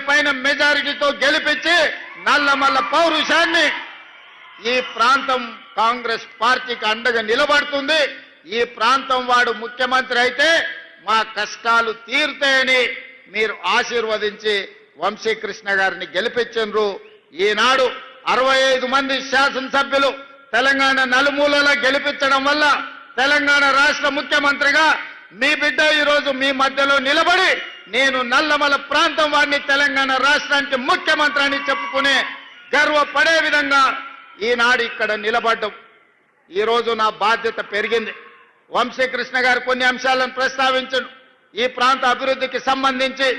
పైన మెజారిటీతో గెలిపించి నల్లమల్ల పౌరుషాన్ని ఈ ప్రాంతం కాంగ్రెస్ పార్టీకి అండగా నిలబడుతుంది. ఈ ప్రాంతం వాడు ముఖ్యమంత్రి అయితే మా కష్టాలు తీరుతాయని మీరు ఆశీర్వదించి వంశీకృష్ణ గారిని గెలిపించారు. ఈనాడు 65 మంది శాసనసభ్యులు తెలంగాణ నలుమూలలా గెలిపించడం వల్ల తెలంగాణ రాష్ట్ర ముఖ్యమంత్రిగా మీ బిడ్డ ఈరోజు మీ మధ్యలో నిలబడి నేను నల్లమల ప్రాంతం వాడిని తెలంగాణ రాష్ట్రానికి ముఖ్యమంత్రి అని చెప్పుకునే గర్వపడే విధంగా ఈనాడు ఇక్కడ నిలబడ్డం. ఈరోజు నా బాధ్యత పెరిగింది. వంశీకృష్ణ గారు కొన్ని అంశాలను ప్రస్తావించను. ఈ ప్రాంత అభివృద్ధికి సంబంధించి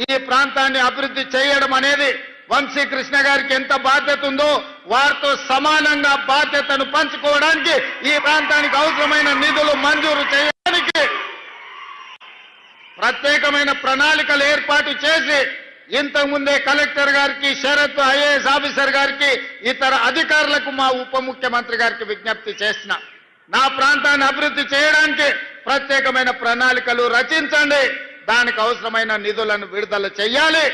ఈ ప్రాంతాన్ని అభివృద్ధి చేయడం అనేది వంశీకృష్ణ గారికి ఎంత బాధ్యత ఉందో వారితో సమానంగా బాధ్యతను పంచుకోవడానికి ఈ ప్రాంతానికి అవసరమైన నిధులు మంజూరు చేయడానికి ప్రత్యేకమైన ప్రణాళికలు ఏర్పాటు చేసి ఇంతకుముందే కలెక్టర్ గారికి, షరత్ ఐఏఎస్ ఆఫీసర్ గారికి, ఇతర అధికారులకు మా ఉప ముఖ్యమంత్రి గారికి విజ్ఞప్తి చేసిన నా ప్రాంతాన్ని అభివృద్ధి చేయడానికి ప్రత్యేకమైన ప్రణాళికలు రచించండి. దానికి అవసరమైన నిధులను విడుదల చేయాలి.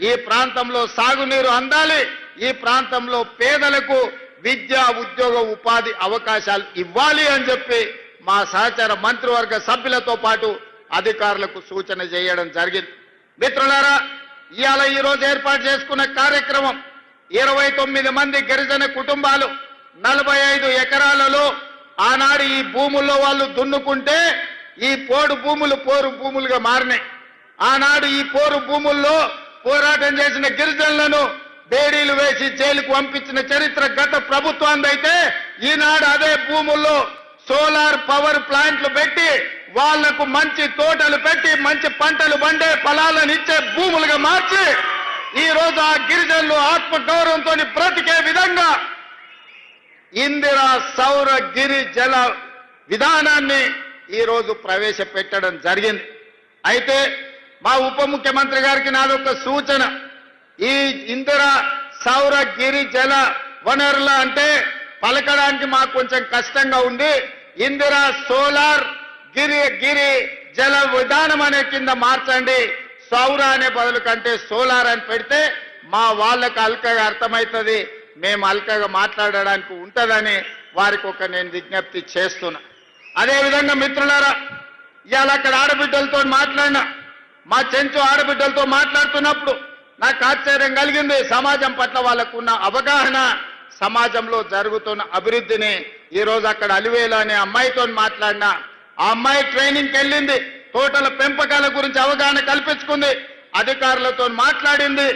ఈ ప్రాంతంలో సాగునీరు అందాలి. ఈ ప్రాంతంలో పేదలకు విద్య, ఉద్యోగ, ఉపాధి అవకాశాలు ఇవ్వాలి అని చెప్పి మా సహచర మంత్రివర్గ సభ్యులతో పాటు అధికారులకు సూచన చేయడం జరిగింది. మిత్రులారా, ఇవాళ ఈరోజు ఏర్పాటు చేసుకున్న కార్యక్రమం 29 మంది గిరిజన కుటుంబాలు 45 ఎకరాలలో ఆనాడు ఈ భూముల్లో వాళ్ళు దున్నుకుంటే ఈ పోడు భూములు పోరు భూములుగా మారినాయి. ఆనాడు ఈ పోరు భూముల్లో పోరాటం చేసిన గిరిజనులను బేడీలు వేసి జైలుకు పంపించిన చరిత్ర గత ప్రభుత్వానిదైతే ఈనాడు అదే భూముల్లో సోలార్ పవర్ ప్లాంట్లు పెట్టి వాళ్లకు మంచి తోటలు పెట్టి మంచి పంటలు పండే ఫలాలను ఇచ్చే భూములుగా మార్చి ఈ రోజు ఆ గిరిజనులు ఆత్మగౌరవంతో బ్రతికే విధంగా ఇందిరా సౌర గిరి జల విధానాన్ని ఈ రోజు ప్రవేశపెట్టడం జరిగింది. అయితే మా ఉప ముఖ్యమంత్రి గారికి నాదొక సూచన. ఈ ఇందిరా సౌర గిరి జల వనరుల అంటే పలకడానికి మాకు కొంచెం కష్టంగా ఉంది. ఇందిరా సోలార్ గిరి జల విధానం అనే కింద మార్చండి. సౌర అనే బదులు కంటే సోలార్ అని పెడితే మా వాళ్ళకి అల్కగా అర్థమవుతుంది, మేము అల్కగా మాట్లాడడానికి ఉంటుందని వారికి నేను విజ్ఞప్తి చేస్తున్నా. అదేవిధంగా మిత్రులారా, ఇవాళ అక్కడ ఆడబిడ్డలతో మాట్లాడినా, మా చెంచు ఆడబిడ్డలతో మాట్లాడుతున్నప్పుడు నాకు ఆశ్చర్యం కలిగింది. సమాజం పట్ల వాళ్ళకున్న అవగాహన, సమాజంలో జరుగుతున్న అభివృద్ధిని ఈరోజు అక్కడ అలివేలు అనే అమ్మాయితో మాట్లాడినా, ఆ అమ్మాయి ట్రైనింగ్కి వెళ్ళింది, తోటల పెంపకాల గురించి అవగాహన కల్పించుకుంది, అధికారులతో మాట్లాడింది,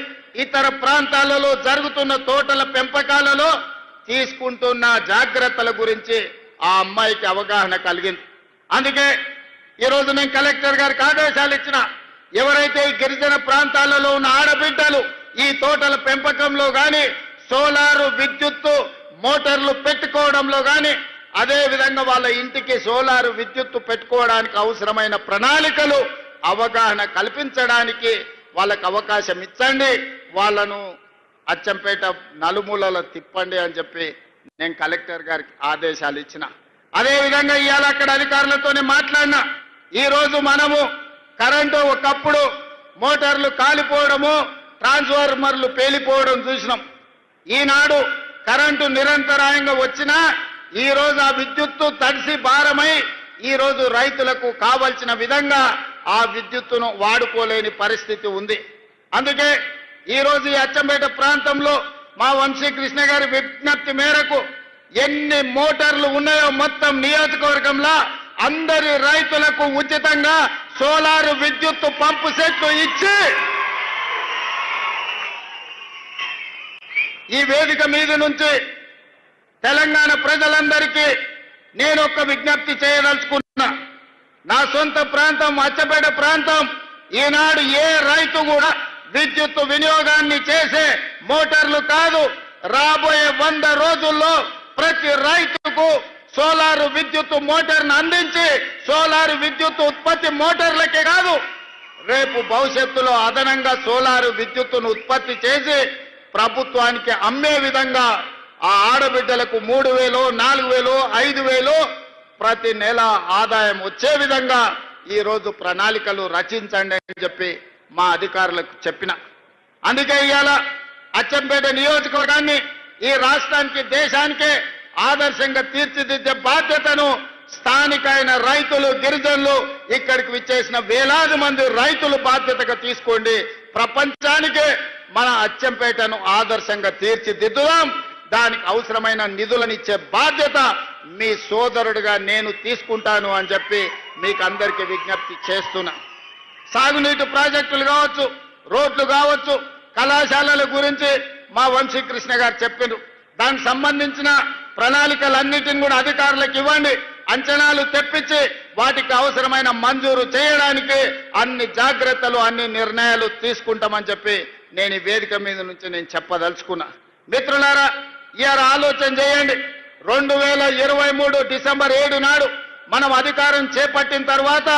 ఇతర ప్రాంతాలలో జరుగుతున్న తోటల పెంపకాలలో తీసుకుంటున్న జాగ్రత్తల గురించి ఆ అమ్మాయికి అవగాహన కలిగింది. అందుకే ఈరోజు నేను కలెక్టర్ గారికి ఆదేశాలు ఇచ్చిన, ఎవరైతే ఈ గిరిజన ప్రాంతాలలో ఉన్న ఆడబిడ్డలు ఈ తోటల పెంపకంలో కానీ సోలారు విద్యుత్తు మోటార్లు పెట్టుకోవడంలో కానీ అదే విధంగా వాళ్ళ ఇంటికి సోలారు విద్యుత్తు పెట్టుకోవడానికి అవసరమైన ప్రణాళికలు అవగాహన కల్పించడానికి వాళ్ళకు అవకాశం ఇచ్చండి, వాళ్ళను అచ్చంపేట నలుమూలలో తిప్పండి అని చెప్పి నేను కలెక్టర్ గారికి ఆదేశాలు ఇచ్చిన. అదేవిధంగా ఇవాళ అక్కడ అధికారులతోనే మాట్లాడినా, ఈరోజు మనము కరెంటు ఒకప్పుడు మోటార్లు కాలిపోవడము, ట్రాన్స్ఫార్మర్లు పేలిపోవడం చూసినాం. ఈనాడు కరెంటు నిరంతరాయంగా వచ్చినా ఈరోజు ఆ విద్యుత్తు తడిసి భారమై ఈరోజు రైతులకు కావలసిన విధంగా ఆ విద్యుత్తును వాడుకోలేని పరిస్థితి ఉంది. అందుకే ఈరోజు ఈ అచ్చంపేట ప్రాంతంలో మా వంశీకృష్ణ గారి విజ్ఞప్తి మేరకు ఎన్ని మోటార్లు ఉన్నాయో మొత్తం నియోజకవర్గంలో అందరి రైతులకు ఉచితంగా సోలార్ విద్యుత్తు పంపు సెట్లు ఇచ్చి ఈ వేదిక మీద నుంచి తెలంగాణ ప్రజలందరికీ నేను ఒక విజ్ఞప్తి చేయదలుచుకున్నా. నా సొంత ప్రాంతం అచ్చంపేట ప్రాంతం, ఈనాడు ఏ రైతు కూడా విద్యుత్తు వినియోగాన్ని చేసే మోటార్లు కాదు, రాబోయే 100 రోజుల్లో ప్రతి రైతుకు సోలారు విద్యుత్తు మోటార్ను అందించి సోలారు విద్యుత్తు ఉత్పత్తి మోటార్లకే కాదు, రేపు భవిష్యత్తులో అదనంగా సోలారు విద్యుత్తును ఉత్పత్తి చేసి ప్రభుత్వానికి అమ్మే విధంగా ఆ ఆడబిడ్డలకు 3,000, 4,000, 5,000 ప్రతి నెల ఆదాయం వచ్చే విధంగా ఈరోజు ప్రణాళికలు రచించండి అని చెప్పి మా అధికారులకు చెప్పిన. అందుకే ఇవాళ అచ్చంపేట నియోజకవర్గాన్ని ఈ రాష్ట్రానికి దేశానికే ఆదర్శంగా తీర్చిదిద్దే బాధ్యతను స్థానికైన రైతులు గిరిజనులు ఇక్కడికి విచ్చేసిన వేలాది మంది రైతులు బాధ్యతగా తీసుకోండి. ప్రపంచానికే మన అచ్చంపేటను ఆదర్శంగా తీర్చిదిద్దుదాం. దానికి అవసరమైన నిధులనిచ్చే బాధ్యత మీ సోదరుడిగా నేను తీసుకుంటాను అని చెప్పి మీకు అందరికీ విజ్ఞప్తి చేస్తున్నా. సాగునీటి ప్రాజెక్టులు కావచ్చు, రోడ్లు కావచ్చు, కళాశాలల గురించి మా వంశీకృష్ణ గారు చెప్పారు. దానికి సంబంధించిన ప్రణాళికలన్నిటిని కూడా అధికారులకు ఇవ్వండి. అంచనాలు తెప్పించి వాటికి అవసరమైన మంజూరు చేయడానికి అన్ని జాగ్రత్తలు, అన్ని నిర్ణయాలు తీసుకుంటామని చెప్పి నేను ఈ వేదిక మీద నుంచి నేను చెప్పదలుచుకున్నా. మిత్రులారా, ఇవాళ ఆలోచన చేయండి. 2023 డిసెంబర్ 7 నాడు మనం అధికారం చేపట్టిన తర్వాత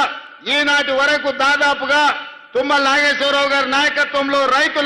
ఈనాటి వరకు దాదాపుగా తుమ్మల నాగేశ్వరరావు గారి నాయకత్వంలో రైతుల